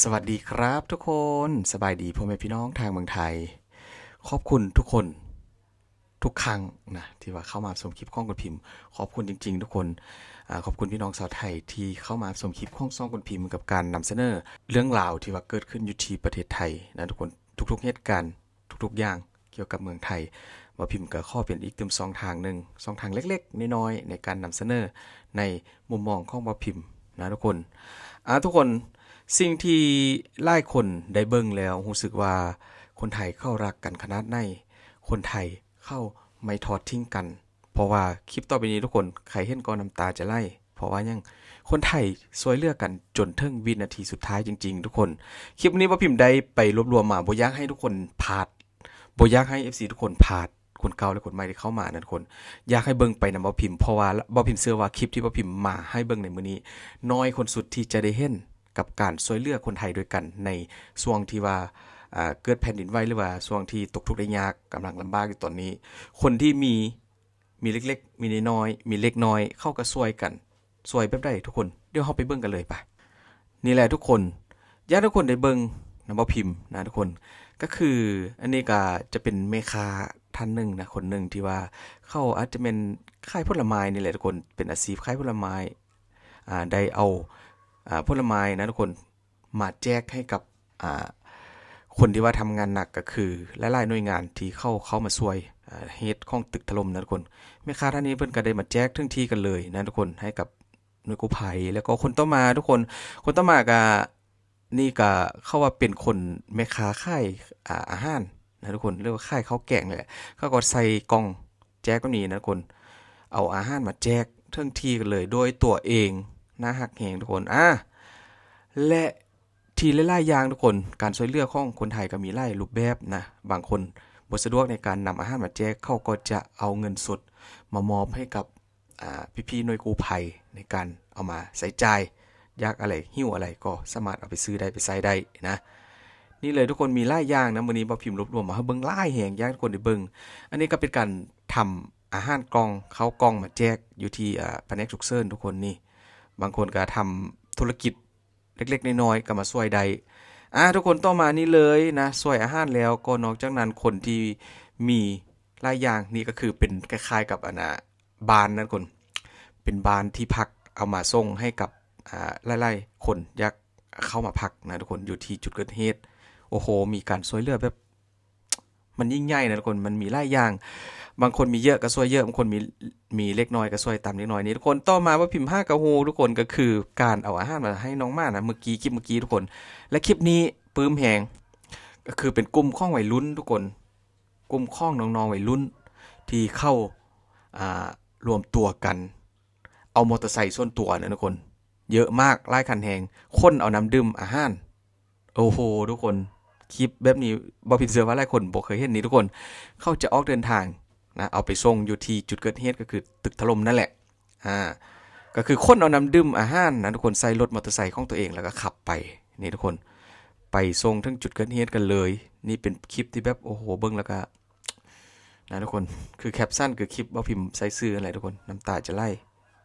สวัสดีครับทุกคนสบายดีพ่อแม่พี่น้องทางเมืองไทยขอบคุณทุกคนทุกครั้งนะที่ว่าเข้ามาชมคลิปข้องคุณพิมพ์ขอบคุณจริงๆทุกคนขอบคุณพี่น้องชาวไทยที่เข้ามาชมคลิปข้องซ่องคุณพิมพ์กับการนำเสนอเรื่องราวที่ว่าเกิดขึ้นอยู่ที่ประเทศไทยนะทุกคนทุกๆเหตุการณ์ทุกๆอย่างเกี่ยวกับเมืองไทยว่าพิมพ์ก็ข้อเป็นอีกช่องทางหนึ่งช่องทางเล็กๆน้อยๆในการนำเสนอในมุมมองของบ่พิมพ์นะทุกคนทุกคน สิ่งที่หลายคนได้เบิ่งแล้วรู้สึกว่าคนไทยเข้ารักกันขนาดไหนคนไทยเข้าไม่ทอดทิ้งกัน เพราะว่าคลิปต่อไปนี้ทุกคนใครเห็นก็น้ำตาจะไหลเพราะว่ายังคนไทยช่วยเหลือกันจนถึงวินาทีสุดท้ายจริงๆทุกคนคลิปนี้ว่าพิมพ์ได้ไปรวบรวมมาบ่อยากให้ทุกคนพลาดบ่อยากให้ FC ทุกคนพลาดคนเก่าและคนใหม่ที่เข้ามานะทุกคนอยากให้เบิ่งไปนำบ่พิมพ์เพราะว่าบ่พิมพ์เชื่อว่าคลิปที่บ่พิมพ์มาให้เบิ่งในมื้อนี้น้อยคนสุดที่จะได้เห็น กับการช่วยเหลือคนไทยด้วยกันในช่วงที่ว่าเกิดแผ่นดินไหวหรือว่าช่วงที่ตกทุกข์ได้ยากกำลังลำบากอยู่ตอนนี้ คนที่มีเล็กๆมีน้อยๆมีเล็กน้อยเข้าก็ช่วยกันช่วยแบบใดทุกคนเดี๋ยวเราไปเบิ่งกันเลยไปนี่แหละทุกคนอยากให้ทุกคนได้เบิ่งนำบ่พิมพ์นะทุกคนก็คืออันนี้ก็จะเป็นแม่ค้าท่านหนึ่งนะคนหนึ่งที่ว่าเขาอาจจะเป็นขายผลไม้นี่แหละทุกคนเป็นอาชีพขายผลไม้ได้เอาผลไม้นะทุกคนมาแจกให้กับคนที่ว่าทำงานหนักก็คือหลายๆหน่วยงานที่เข้ามาช่วยเหตุของตึกถล่มนะทุกคนแม่ค้าท่านนี้เพิ่นก็ได้มาแจกถึงที่กันเลยนะทุกคนให้กับหน่วยกู้ภัยแล้วก็คนต่อมาทุกคนคนต่อมาก็นี่ก็เข้าว่าเป็นคนแม่ค้าขายอาหารนะทุกคนเรียกว่าขายข้าวแกงเลยเขาก็ใส่กล่องแจกก็นี้นะทุกคนเอาอาหารมาแจกถึงที่กันเลยโดยตัวเองนะฮักแหงทุกคนและที่หลายๆอย่างทุกคนการช่วยเหลือของคนไทยก็มีหลายรูปแบบนะบางคนบ่สะดวกในการนำอาหารมาแจกเขาก็จะเอาเงินสดมามอบให้กับพี่ๆหน่วยกู้ภัยในการเอามาใส่ใจายยากอะไรหิ้วอะไรก็สามารถเอาไปซื้อได้ไปใช้ได้นะนี่เลยทุกคนมีหลายอย่างนะมื้อนี้บ่พิมพ์รวบรวมมาให้เบิ่งหลายแหงอยากให้ทุกคนได้เบิ่งอันนี้ก็เป็นการทำอาหารกล่องข้าวกล่องมาแจกอยู่ที่แผนกฉุกเฉินทุกคนนี่บางคนก็ทำธุรกิจเล็กๆน้อยๆก็มาช่วยได้ทุกคนต่อมานี่เลยนะช่วยอาหารแล้วก็นอกจากนั้นคนที่มีหลายอย่างนี่ก็คือเป็นคล้ายๆกับบ้านนั่นคนเป็นบ้านที่พักเอามาส่งให้กับหลายๆคนอยากเข้ามาพักนะทุกคนอยู่ที่จุดเกิดเหตุโอ้โหมีการช่วยเหลือแบบมันยิ่งใหญ่นะทุกคนมันมีหลายอย่างบางคนมีเยอะก็ช่วยเยอะบางคนมีเล็กน้อยก็ช่วยตามเล็กน้อยนี่ทุกคนต่อมาว่าพิมพ์5กะฮูทุกคนก็คือการเอาอาหารมาให้น้องม่านะเมื่อกี้คลิปเมื่อกี้ทุกคนและคลิปนี้ปื้มแหงก็คือเป็นกลุ่มข้องวัยรุ่นทุกคนกลุ่มข้องน้องๆวัยรุ่นที่เข้ารวมตัวกันเอามอเตอร์ไซค์ส่วนตัวนะทุกคนเยอะมากหลายคันแหงคนเอาน้ำดื่มอาหารโอ้โหทุกคนคลิปแบบนี้บ่ผิดเสือว่าหลายคนบ่เคยเห็นนี่ทุกคนเขาจะออกเดินทางนะเอาไปส่งอยู่ที่จุดเกิดเหตุก็คือตึกถล่มนั่นแหละอ่าก็คือคนเอาน้ำดื่มอาหารนะทุกคนใส่รถมอเตอร์ไซค์ของตัวเองแล้วก็ขับไปนี่ทุกคนไปส่งถึงจุดเกิดเหตุกันเลยนี่เป็นคลิปที่แบบโอ้โหเบิ่งแล้วก็นะทุกคนคือแคปชั่นคือคลิปว่าพิมพ์ใส่ซื้ออะไรทุกคนน้ำตาจะไหล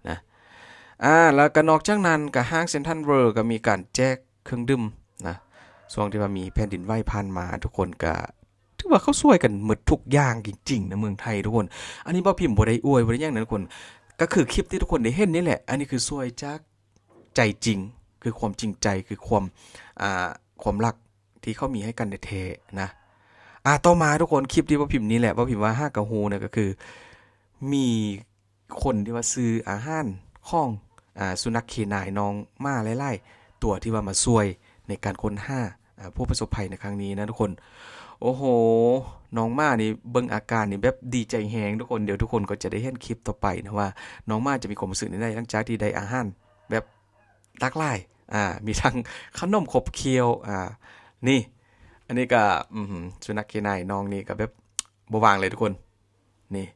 นะแล้วก็นอกจากนั้นก็ห้างเซ็นทรัลเวิลด์ก็มีการแจกเครื่องดื่มนะช่วงที่ว่ามีแผ่นดินไหวผ่านมาทุกคนก็ถือว่าเขาช่วยกันหมดทุกอย่างจริงๆนะเมืองไทยทุกคนอันนี้บ่พิมพ์บ่ได้อวยบ่ได้หยังนะทุกคนก็คือคลิปที่ทุกคนได้เห็นนี่แหละอันนี้คือช่วยจากใจจริงคือความจริงใจคือความรักที่เขามีให้กันแท้ๆนะต่อมาทุกคนคลิปที่บ่พิมพ์นี่แหละบ่พิมพ์ว่า5กะฮูเนี่ยก็คือมีคนที่ว่าซื้ออาหารของสุนัขเคนายน้องม่าไล่ๆตัวที่ว่ามาช่วยในการค้นหาผู้ประสบภัยในครั้งนี้นะทุกคนโอ้โหน้องม่านี่เบิ่งอาการนี่แบบดีใจแฮงทุกคนเดี๋ยวทุกคนก็จะได้เห็นคลิปต่อไปนะว่าน้องม่าจะมีความรู้สึกในหลังจากที่ได้อาหารแบบหลากหลายมีทั้งขนมขบเคี้ยวนี่อันนี้ก็สุนัขเคนายน้องนี่ก็แบบบ่วางเลยทุกคนนี่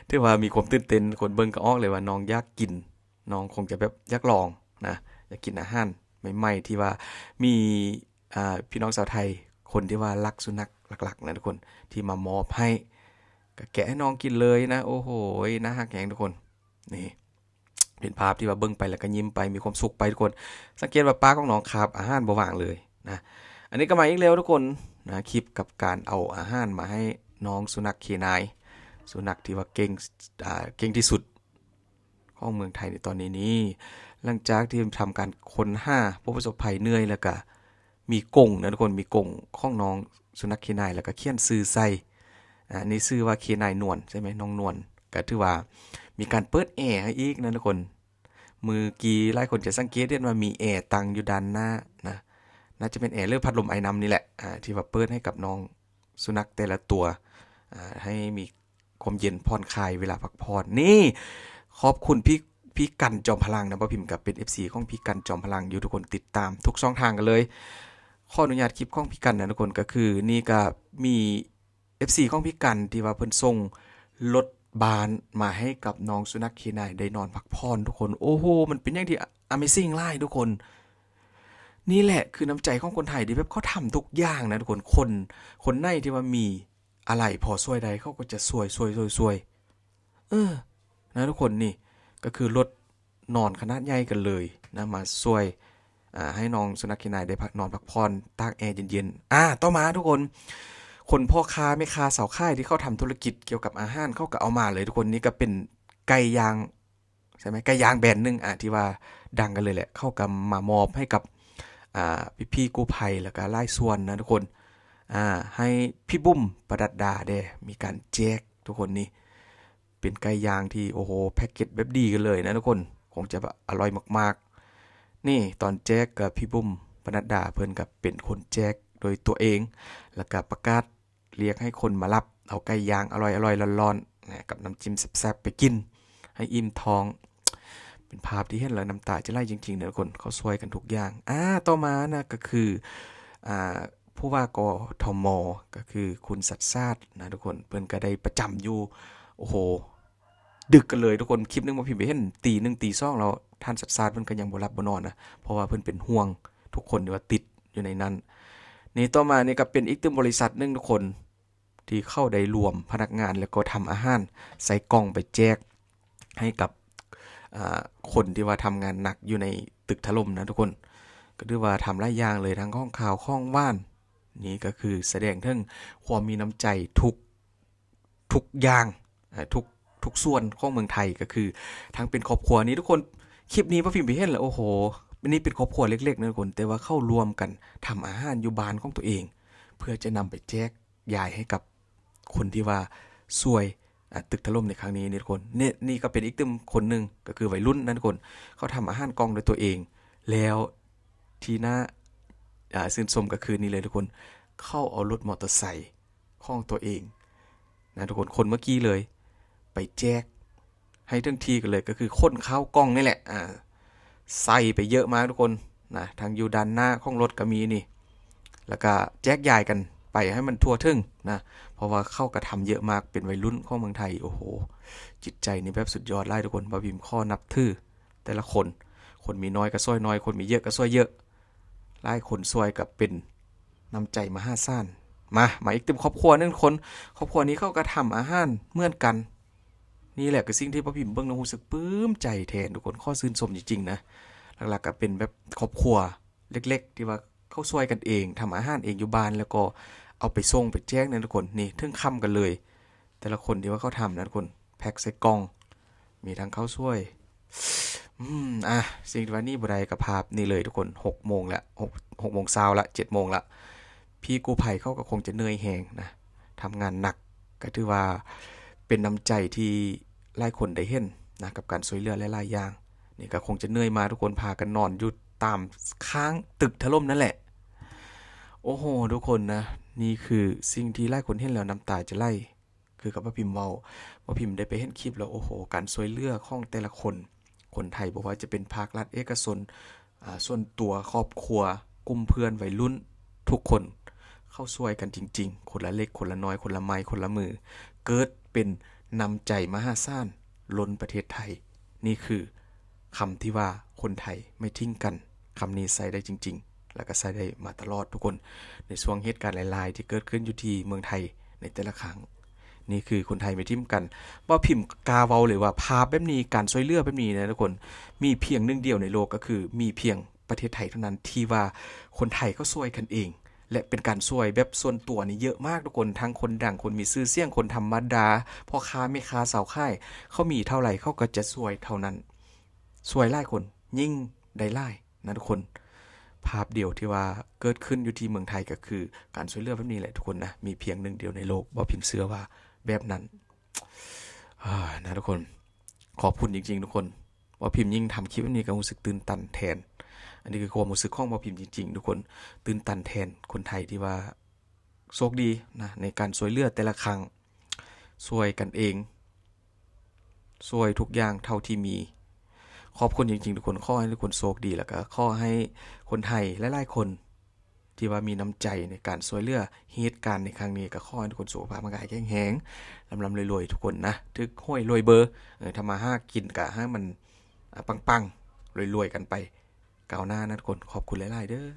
ที่ว่ามีความตื่นเต้นคนเบิ่งก็ออกเลยว่าน้องอยากกินน้องคงจะแบบอยากลองนะอยากกินอาหารใหม่ๆที่ว่ามีพี่น้องชาวไทยคนที่ว่ารักสุนัขหลักๆนะทุกคนที่มามอบให้ก็แกะให้น้องกินเลยนะโอ้โหน่าฮักแหงทุกคนนี่ เป็นภาพที่ว่าเบิ่งไปแล้วก็ยิ้มไปมีความสุขไปทุกคนสังเกตว่าป้าของน้องคาบอาหารบ่ว่างเลยนะอันนี้ก็มาอีกแล้วทุกคนนะคลิปกับการเอาอาหารมาให้น้องสุนัขเคนายสุนัขที่ว่าเก่งที่สุดของเมืองไทยในตอนนี้หลังจากที่ทำการค้นหาผู้ประสบภัยเหนื่อยแล้วก็มีกรงนะทุกคนมีกรงของน้องสุนัขเคนายแล้วก็เขียนชื่อใส่นี่ชื่อว่าเคนายนวลใช่ไหมน้องนวลก็ถือว่ามีการเปิดแอร์ให้อีกนะทุกคนมือกี้หลายคนจะสังเกตเห็นว่ามีแอร์ตั้งอยู่ด้านหน้านะน่าจะเป็นแอร์หรือพัดลมไอ้น้ำนี่แหละที่ว่าเปิดให้กับน้องสุนัขแต่ละตัวให้มีความเย็นผ่อนคลายเวลาพักผ่อนนี่ขอบคุณพี่กันจอมพลังนะป้าพิมพ์กับเป็น FC ของพี่กันจอมพลังอยู่ทุกคนติดตามทุกช่องทางกันเลยขออนุญาตคลิปของพี่กันนะทุกคนก็คือนี่ก็มี FC ของพี่กันที่ว่าเพิ่นส่งรถบานมาให้กับน้องสุนัขเคนายได้นอนพักผ่อนทุกคนโอ้โหมันเป็นอย่างที่ Amazing หลายทุกคนนี่แหละคือน้ำใจของคนไทยที่แบบเขาทำทุกอย่างนะทุกคนในที่ว่ามีอะไรพอช่วยใดเขาก็จะช่วยนะทุกคนนี่ก็คือรถนอนขนาดใหญ่กันเลยนะมาช่วยให้น้องสุนัขเคนายได้พักนอนพักผ่อนตากแอร์เย็นๆต่อมาทุกคนพ่อค้าแม่ค้าสาวค่ายที่เขาทำธุรกิจเกี่ยวกับอาหารเขาก็เอามาเลยทุกคนนี่ก็เป็นไก่ย่างใช่ไหมไก่ย่างแบรนด์นึงที่ว่าดังกันเลยแหละเข้ากับมามอบให้กับพี่กู้ภัยแล้วก็ไล่ส่วนนะทุกคนให้พี่บุ้มประดัดดาได้มีการแจกทุกคนนี่เป็นไก่ย่างที่โอ้โหแพ็กเกจแบบดีกันเลยนะทุกคนคงจะอร่อยมากๆนี่ตอนแจกกับพี่บุ้มประดัดดาเพิ่นกับเป็นคนแจกโดยตัวเองแล้วก็ประกาศเรียกให้คนมารับเอาไก่ย่างอร่อยๆร้อนๆนะกับน้ำจิ้มแซ่บๆไปกินให้อิ่มท้องเป็นภาพที่เห็นแล้วน้ำตาจะไหลจริงๆนะทุกคนเขาช่วยกันทุกอย่างต่อมานะก็คือผู้ว่ากทมก็คือคุณสัตย์ชาตินะทุกคนเพิ่นก็ได้ประจำอยู่โอ้โหดึกกันเลยทุกคนคลิปนึงมาพิมพ์ไปเห็นตีหนึ่งตีสองแล้วท่านสัตย์ชาติเพิ่นก็ยังบ่หลับบ่นอนนะเพราะว่าเพิ่นเป็นห่วงทุกคนที่ว่าติดอยู่ในนั้นนี่ต่อมานี่ก็เป็นอีกตึมบริษัทนึงทุกคนที่เข้าได้รวมพนักงานแล้วก็ทำอาหารใส่กล่องไปแจกให้กับคนที่ว่าทำงานหนักอยู่ในตึกถล่มนะทุกคนก็ถือว่าทำหลายอย่างเลยทั้งข้องข่าวข้องว่านนี่ก็คือแสดงถึงความมีน้ำใจทุกอย่างทุกส่วนของเมืองไทยก็คือทั้งเป็นครอบครัวนี้ทุกคนคลิปนี้พอพิมพ์ไปเห็นแล้วโอ้โหนี่เป็นครอบครัวเล็กๆนะทุกคนแต่ว่าเข้ารวมกันทำอาหารอยู่บ้านของตัวเองเพื่อจะนำไปแจกยายให้กับคนที่ว่าช่วยตึกถล่มในครั้งนี้นี่ทุกคนนี่ก็เป็นอีกตึมคนหนึ่งก็คือวัยรุ่นนั่นทุกคนเขาทำอาหารกล่องโดยตัวเองแล้วที่น่าชื่นชมก็คือนี่เลยทุกคนเข้าเอารถมอเตอร์ไซค์ของตัวเองนะทุกคนเมื่อกี้เลยไปแจกให้ทั้งทีกันเลยก็คือค้นข้าวกล่องนี่แหละใส่ไปเยอะมากทุกคนนะทางอยู่ด้านหน้าของรถก็มีนี่แล้วก็แจกยายกันไปให้มันทั่วถึงนะเพราะว่าเข้ากระทำเยอะมากเป็นวัยรุ่นของเมืองไทยโอ้โหจิตใจนี่แบบสุดยอดไล่ทุกคนบาบิมข้อนับถือแต่ละคนมีน้อยก็ช่วยน้อยคนมีเยอะก็ช่วยเยอะไล่คนช่วยกับเป็นน้ำใจมหาศาลมาอีกตึมครอบครัวนึงคนครอบครัวนี้เขาก็ทำอาหารเหมือนกันนี่แหละคือสิ่งที่ป้าพิมพ์เบิ่งแล้วรู้สึกปลื้มใจแทนทุกคนข้อชื่นชมจริงๆนะหลักๆก็เป็นแบบครอบครัวเล็กๆที่ว่าเขาช่วยกันเองทำอาหารเองอยู่บ้านแล้วก็เอาไปส่งไปแจ้งนะทุกคนนี่ถึงค่ำกันเลยแต่ละคนที่ว่าเขาทำนะทุกคนแพ็คใส่กล่องมีทั้งเขาช่วยสิ่งที่ว่านี่บ่ได้กับภาพนี่เลยทุกคน6 โมงละ6 โมงเช้าละ7 โมงละพี่กู้ภัยเขาก็คงจะเหนื่อยแหงนะทำงานหนักก็ถือว่าเป็นน้ำใจที่หลายคนได้เห็นนะกับการช่วยเหลือหลายๆอย่างนี่ก็คงจะเหนื่อยมาทุกคนพากันนอนอยู่ตามค้างตึกถล่มนั่นแหละโอ้โหทุกคนนะนี่คือสิ่งที่หลายคนเห็นแล้วน้ำตาจะไหลคือกับป้าพิมพ์ป้าพิมพ์ได้ไปเห็นคลิปแล้วโอ้โหการช่วยเหลือของแต่ละคนไทยบอกว่าจะเป็นภาครัฐเอกชนส่วนตัวครอบครัวกลุ่มเพื่อนวัยรุ่นทุกคนเข้าช่วยกันจริงๆคนละเล็กคนละน้อยคนละไม้คนละมือเกิดเป็นน้ำใจมหาศาลล้นประเทศไทยนี่คือคำที่ว่าคนไทยไม่ทิ้งกันคำนี้ใส่ได้จริงๆแล้วก็ใส่ได้มาตลอดทุกคนในช่วงเหตุการณ์หลายๆที่เกิดขึ้นอยู่ที่เมืองไทยในแต่ละครั้ง นี่คือคนไทยไม่ทิมกันว่าพิมพ์กาเว้าเลยว่าภาพแบบนี้การช่วยเหลือแบบนี้นะทุกคนมีเพียงหนึ่งเดียวในโลกก็คือมีเพียงประเทศไทยเท่านั้นที่ว่าคนไทยก็ช่วยกันเองและเป็นการช่วยแบบส่วนตัวนี่เยอะมากทุกคนทั้งคนดังคนมีชื่อเสียงคนธรรมดาพ่อค้าแม่ค้าสาวค่ายเขามีเท่าไหร่เขาก็จะช่วยเท่านั้นช่วยหลายคนยิ่งได้หลายนะทุกคนภาพเดียวที่ว่าเกิดขึ้นอยู่ที่เมืองไทยก็คือการช่วยเหลือแบบนี้แหละทุกคนนะมีเพียงหนึ่งเดียวในโลกบ่พิมพ์เชื่อว่าแบบนั้นนะทุกคนขอบคุณจริงๆทุกคนว่าพิมพ์ยิ่งทำคลิปแบบนี้ก็รู้สึกตื่นตันแทนอันนี้คือความรู้สึกของว่าพิมพ์จริงๆทุกคนตื่นตันแทนคนไทยที่ว่าโชคดีนะในการช่วยเหลือแต่ละครั้งช่วยกันเองช่วยทุกอย่างเท่าที่มีขอบคุณจริงๆทุกคนขอให้ทุกคนโชคดีแล้วก็ขอให้คนไทยหลายๆคนที่ว่ามีน้ำใจในการช่วยเหลือเหตุการณ์ในครั้งนี้ก็ขอให้ทุกคนสุขภาพร่างกายแข็งแรงลำๆรวยๆทุกคนนะทึกห้อยรวยเบอร์ทำมาหากินกะให้มันปังๆรวยๆกันไปก้าวหน้านะทุกคนขอบคุณหลายๆเด้อ